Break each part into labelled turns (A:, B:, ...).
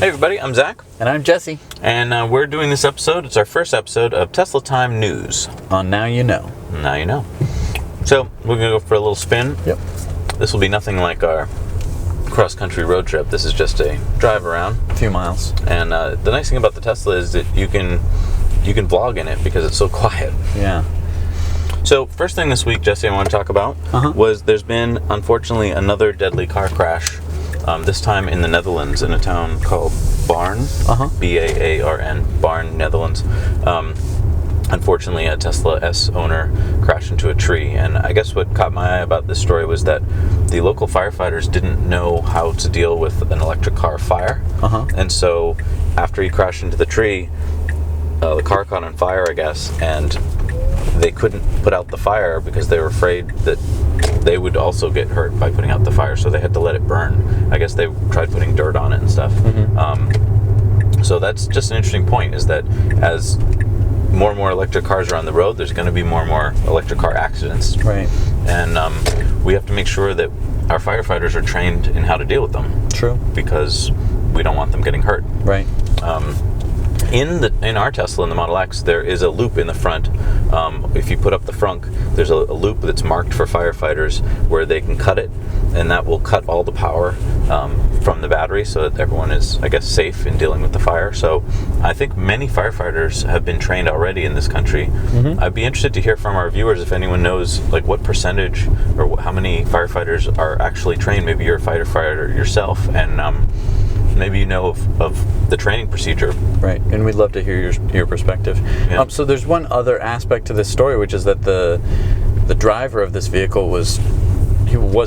A: Hey everybody, I'm Zach.
B: And I'm Jesse.
A: And we're doing this episode. It's our first episode of Tesla Time News.
B: On Now You Know.
A: Now you know. So, we're going to go for a little spin.
B: Yep.
A: This will be nothing like our cross-country road trip. This is just a drive around.
B: A few miles.
A: And the nice thing about the Tesla is that you can vlog in it because it's so quiet.
B: Yeah.
A: So, first thing this week, Jesse, I want to talk about was there's been, unfortunately, another deadly car crash. This time in the Netherlands, in a town called Baarn, B-A-A-R-N, Baarn, Netherlands. Unfortunately, a Tesla S owner crashed into a tree, and I guess what caught my eye about this story was that the local firefighters didn't know how to deal with an electric car fire, and so after he crashed into the tree, the car caught on fire, I guess, and they couldn't put out the fire because they were afraid that they would also get hurt by putting out the fire, so they had to let it burn. I guess they tried putting dirt on it and stuff. So that's just an interesting point, is that as more and more electric cars are on the road, there's going to be more and more electric car accidents.
B: Right.
A: And we have to make sure that our firefighters are trained in how to deal with them.
B: True.
A: Because we don't want them getting hurt.
B: Right.
A: In our Tesla, in the Model X, there is a loop in the front. If you put up the frunk, there's a loop that's marked for firefighters where they can cut it, and that will cut all the power from the battery so that everyone is, I guess, safe in dealing with the fire. So I think many firefighters have been trained already in this country. I'd be interested to hear from our viewers if anyone knows like what percentage or how many firefighters are actually trained. Maybe you're a firefighter yourself, and maybe you know of the training procedure. Right,
B: and we'd love to hear your perspective.
A: Yeah.
B: So there's one other aspect to this story, which is that the driver of this vehicle was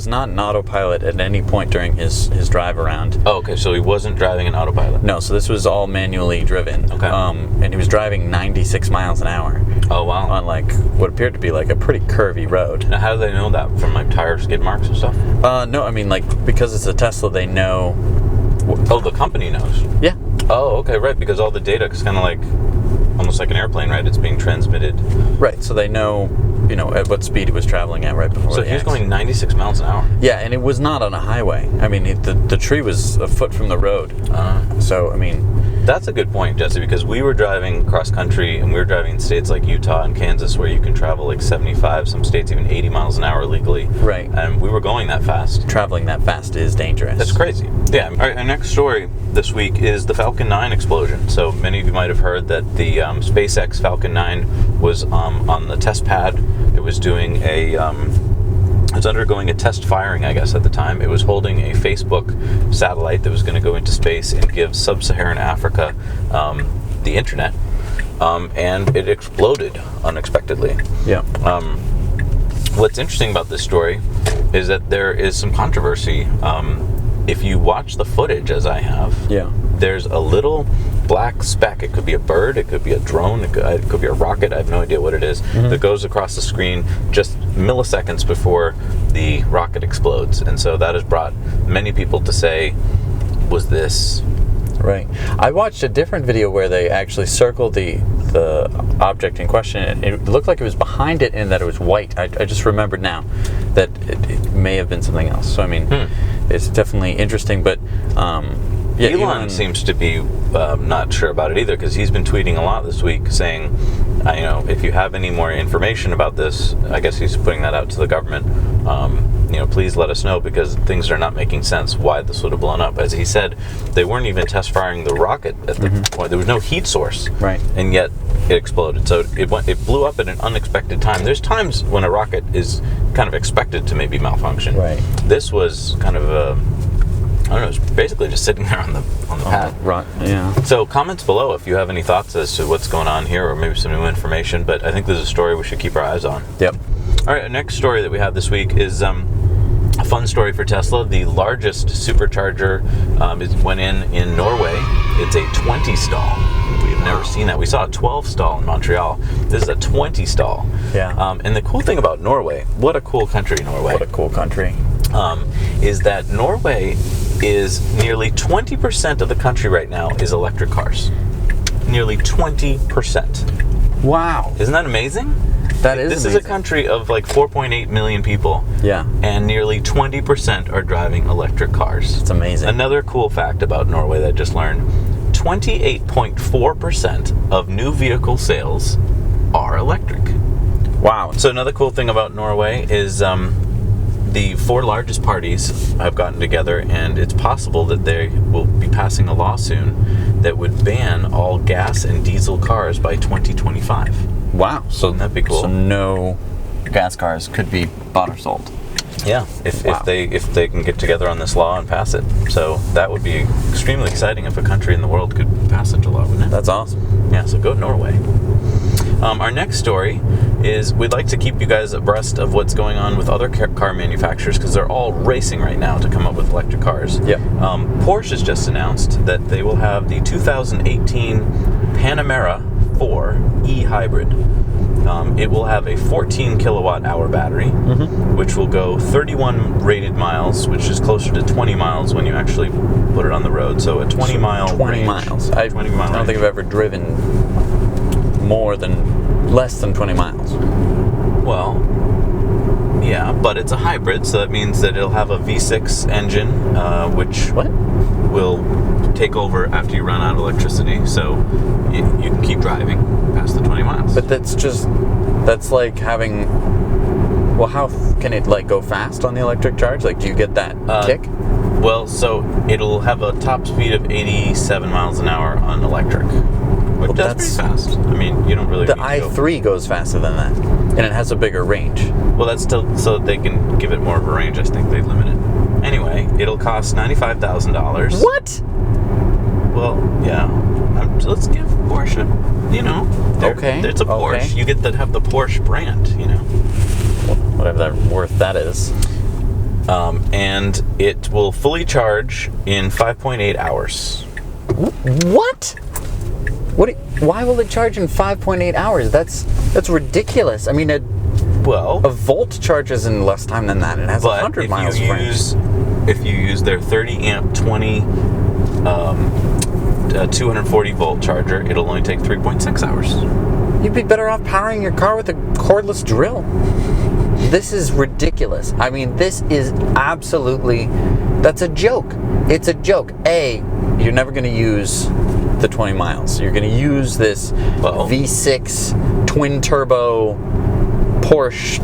B: not an autopilot at any point during his drive around.
A: Oh, okay, so he wasn't driving an autopilot.
B: No, so this was all manually driven.
A: Okay.
B: And he was driving 96 miles an hour.
A: Oh, wow.
B: On like what appeared to be like a pretty curvy road.
A: Now, how do they know that? From like tire skid marks and stuff?
B: No, I mean like because it's a Tesla, they know.
A: Oh, the company knows.
B: Yeah.
A: Oh, okay, right, because all the data is kind of like, almost like an airplane, right? It's being transmitted.
B: Right, so they know, at what speed he was traveling at right before
A: So he was going 96 miles an hour?
B: Yeah, and it was not on a highway. I mean, the tree was a foot from the road. So, I mean...
A: That's a good point, Jesse, because we were driving cross-country, and we were driving in states like Utah and Kansas, where you can travel like 75, some states even 80 miles an hour legally.
B: Right.
A: And we were going that fast.
B: Traveling that fast is dangerous.
A: That's crazy. Yeah. All right, our next story this week is the Falcon 9 explosion. So many of you might have heard that the SpaceX Falcon 9 was on the test pad. It was doing it was undergoing a test firing, I guess, at the time. It was holding a Facebook satellite that was going to go into space and give sub-Saharan Africa the internet, and it exploded unexpectedly.
B: Yeah.
A: What's interesting about this story is that there is some controversy. If you watch the footage, as I have, there's a little black speck. It could be a bird, it could be a drone, it could be a rocket, I have no idea what it is, that goes across the screen just milliseconds before the rocket explodes. And so that has brought many people to say, was this...
B: Right. I watched a different video where they actually circled the object in question, and it looked like it was behind it and that it was white. I just remembered now that it may have been something else. So, I mean, it's definitely interesting, but...
A: Yeah, Elon seems to be not sure about it either, because he's been tweeting a lot this week saying, if you have any more information about this, I guess he's putting that out to the government, please let us know, because things are not making sense why this would have blown up. As he said, they weren't even test firing the rocket at the point. There was no heat source.
B: Right.
A: And yet it exploded. So it blew up at an unexpected time. There's times when a rocket is kind of expected to maybe malfunction.
B: Right.
A: This was kind of I don't know, it's basically just sitting there on the pad.
B: Right, yeah.
A: So comments below if you have any thoughts as to what's going on here, or maybe some new information, but I think this is a story we should keep our eyes on.
B: Yep.
A: All right, our next story that we have this week is a fun story for Tesla. The largest supercharger went in Norway. It's a 20 stall. We've never seen that. We saw a 12 stall in Montreal. This is a 20 stall.
B: Yeah.
A: And the cool thing about Norway, what a cool country, Norway.
B: What a cool country.
A: Is that Norway is nearly 20% of the country right now is electric cars. Nearly 20%.
B: Wow.
A: Isn't that amazing?
B: That is
A: This
B: amazing.
A: is a country of like 4.8 million people.
B: Yeah.
A: And nearly 20% are driving electric cars.
B: It's amazing.
A: Another cool fact about Norway that I just learned, 28.4% of new vehicle sales are electric.
B: Wow.
A: So another cool thing about Norway is the 4 largest parties have gotten together, and it's possible that they will be passing a law soon that would ban all gas and diesel cars by 2025.
B: Wow. So
A: Wouldn't that be cool?
B: So no gas cars could be bought or sold.
A: Yeah, if they can get together on this law and pass it. So that would be extremely exciting if a country in the world could pass such a law, wouldn't it?
B: That's awesome.
A: Yeah, so go Norway. Our next story is we'd like to keep you guys abreast of what's going on with other car manufacturers because they're all racing right now to come up with electric cars.
B: Yeah.
A: Porsche has just announced that they will have the 2018 Panamera 4 e-hybrid. It will have a 14 kilowatt hour battery, which will go 31 rated miles, which is closer to 20 miles when you actually put it on the road. So a 20 mile
B: 20
A: range.
B: miles.
A: 20 mile
B: I don't think I've ever driven less than 20 miles.
A: Well, yeah, but it's a hybrid, so that means that it'll have a V6 engine, which
B: What?
A: will take over after you run out of electricity, so you can keep driving past the 20 miles.
B: But that's like having. Well, how can it like go fast on the electric charge? Like, do you get that kick?
A: Well, so it'll have a top speed of 87 miles an hour on electric. Which that's pretty fast. I mean, you don't really
B: The
A: need to
B: i3 goes faster than that, and it has a bigger range.
A: Well, that's still so they can give it more of a range. I think they limit it. Anyway, it'll cost $95,000.
B: What?
A: Well, yeah. Let's give Porsche,
B: Okay.
A: It's a Porsche.
B: Okay.
A: You get to have the Porsche brand,
B: Whatever that worth that is.
A: And it will fully charge in 5.8 hours.
B: What? Why will it charge in 5.8 hours? That's ridiculous. I mean, a volt charges in less time than that. It has 100 miles of range.
A: If you use their 30 amp 240 volt charger, it'll only take 3.6 hours.
B: You'd be better off powering your car with a cordless drill. This is ridiculous. I mean, this is absolutely... That's a joke. It's a joke. You're never going to use the 20 miles. You're going to use this V6 twin turbo Porsche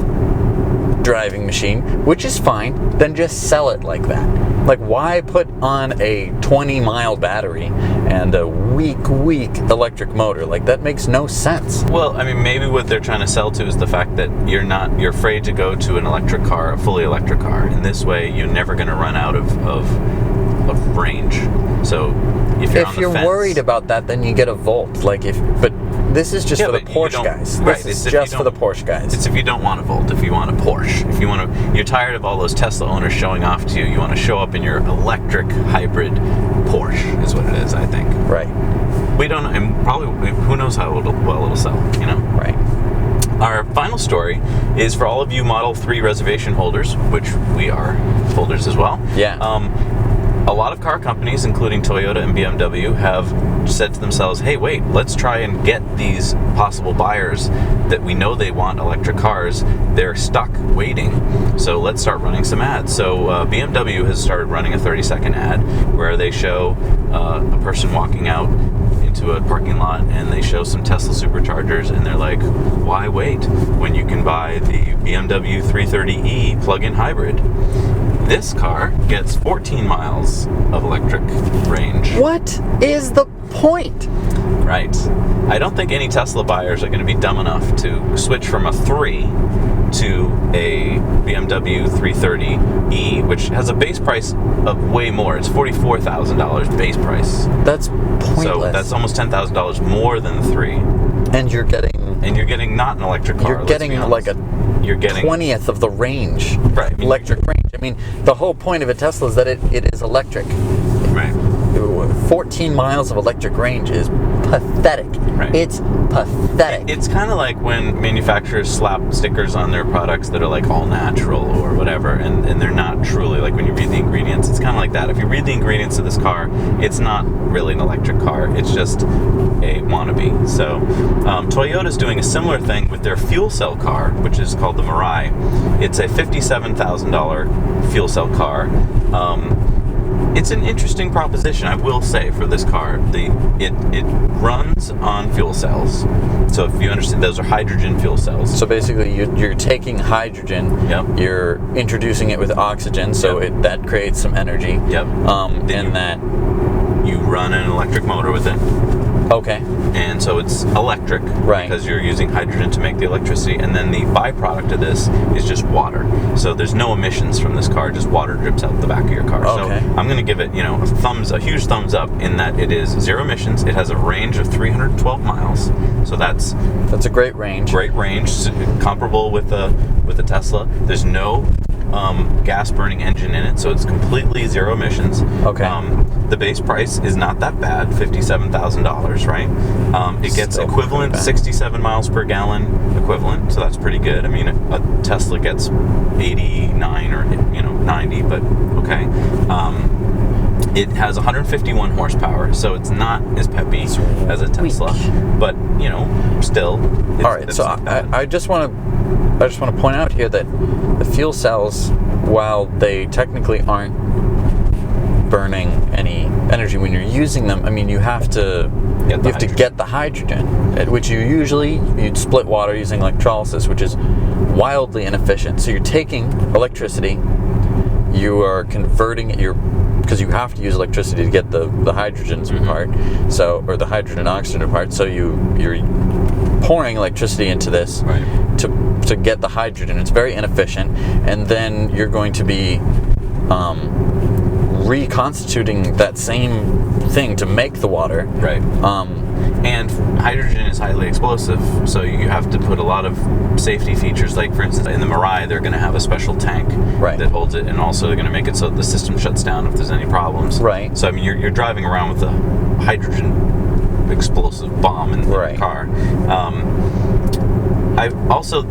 B: driving machine, which is fine. Then just sell it like that. Like, why put on a 20-mile battery and a weak electric motor? Like, that makes no sense.
A: Well, I mean, maybe what they're trying to sell to is the fact that you're afraid to go to an electric car, a fully electric car. In this way, you're never going to run out of range. So if you're
B: worried about that, then you get a Volt. But this is just for the Porsche guys. This is just for the Porsche guys.
A: It's if you don't want a Volt, if you want a Porsche, you're tired of all those Tesla owners showing off to you. You want to show up in your electric hybrid Porsche, is what it is, I think.
B: Right.
A: We don't, and probably who knows how well it'll sell,
B: Right.
A: Our final story is for all of you Model 3 reservation holders, which we are holders as well.
B: Yeah.
A: A lot of car companies, including Toyota and BMW, have said to themselves, hey, wait, let's try and get these possible buyers that we know they want electric cars. They're stuck waiting. So let's start running some ads. So BMW has started running a 30-second ad where they show a person walking out into a parking lot and they show some Tesla Superchargers and they're like, why wait when you can buy the BMW 330e plug-in hybrid? This car gets 14 miles of electric range.
B: What is the point?
A: Right. I don't think any Tesla buyers are going to be dumb enough to switch from a 3 to a BMW 330e, which has a base price of way more. It's $44,000 base price.
B: That's pointless.
A: So that's almost $10,000 more than the 3.
B: And you're getting
A: not an electric car.
B: You're getting like a 20th of the range.
A: Right.
B: Electric range. I mean, the whole point of a Tesla is that it is electric.
A: Right.
B: 14 miles of electric range is pathetic.
A: Right.
B: It's pathetic.
A: It's kind of like when manufacturers slap stickers on their products that are like all natural or whatever, and they're not truly, like when you read the ingredients, it's kind of like that. If you read the ingredients of this car, it's not really an electric car. It's just a wannabe. So Toyota's doing a similar thing with their fuel cell car, which is called the Mirai. It's a $57,000 fuel cell car. It's an interesting proposition, I will say, for this car. It runs on fuel cells. So if you understand, those are hydrogen fuel cells.
B: So basically, you're taking hydrogen,
A: Yep.
B: You're introducing it with oxygen, so
A: Yep.
B: that creates some energy.
A: Yep. You run an electric motor with it.
B: Okay.
A: And so it's electric,
B: Right.
A: because you're using hydrogen to make the electricity, and then the byproduct of this is just water. So there's no emissions from this car, just water drips out the back of your car.
B: Okay.
A: So I'm going to give it, a huge thumbs up in that it is zero emissions. It has a range of 312 miles, so that's
B: a great range.
A: great range, comparable with the Tesla. There's no gas burning engine in it, so it's completely zero emissions.
B: Okay.
A: The base price is not that bad, $57,000, right? It gets
B: Still
A: equivalent
B: pretty bad.
A: 67 miles per gallon equivalent, so that's pretty good. I mean, a Tesla gets 89 or 90, but okay. It has 151 horsepower, so it's not as peppy as a Tesla, but still.
B: All right. So I just want to point out here that the fuel cells, while they technically aren't burning any energy when you're using them, I mean, you have to get the hydrogen, which you'd split water using electrolysis, which is wildly inefficient. So you're taking electricity, you are converting it, because you have to use electricity to get the hydrogens apart, or the hydrogen oxygen apart. So you're pouring electricity into this to get the hydrogen. It's very inefficient, and then you're going to be reconstituting that same thing to make the water.
A: Right. And hydrogen is highly explosive, so you have to put a lot of safety features. Like, for instance, in the Mirai, they're going to have a special tank that holds it, and also they're going to make it so the system shuts down if there's any problems.
B: Right.
A: So, I mean, you're driving around with a hydrogen explosive bomb in the car.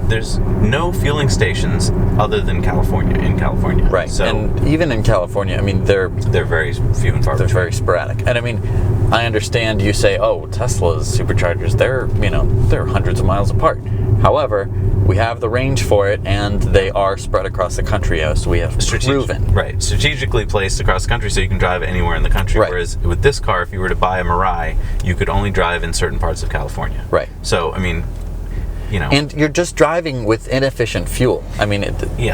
A: There's no fueling stations other than in California.
B: Right.
A: So,
B: and even in California, I mean, they're
A: very few and far
B: they're
A: between.
B: very sporadic. And I mean, I understand you say, oh, Tesla's superchargers, they're hundreds of miles apart. However, we have the range for it, and they are spread across the country, as we have proven.
A: Right, strategically placed across the country, so you can drive anywhere in the country.
B: Right.
A: Whereas with this car, if you were to buy a Mirai, you could only drive in certain parts of California.
B: Right.
A: So, I mean,
B: and you're just driving with inefficient fuel. I mean,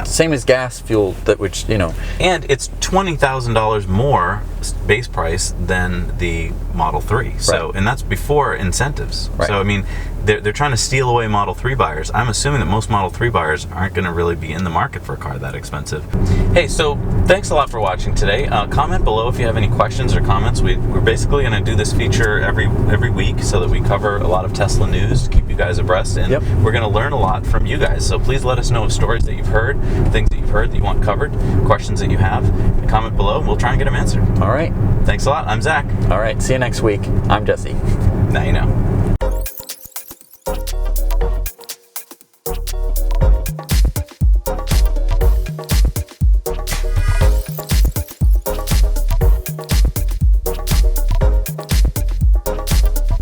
B: same as gas fuel,
A: and it's $20,000 more base price than the Model 3. So, and that's before incentives.
B: Right.
A: So, I mean, they're trying to steal away Model 3 buyers. I'm assuming that most Model 3 buyers aren't going to really be in the market for a car that expensive. Hey, so thanks a lot for watching today. Comment below if you have any questions or comments. We're basically going to do this feature every week so that we cover a lot of Tesla news to keep you guys abreast, and we're going to learn a lot from you guys. So please let us know of stories that you've heard, things that you've heard that you want covered, questions that you have. Comment below, and we'll try and get them answered.
B: All right.
A: Thanks a lot. I'm Zach.
B: All right. See you next week. I'm Jesse.
A: Now you know.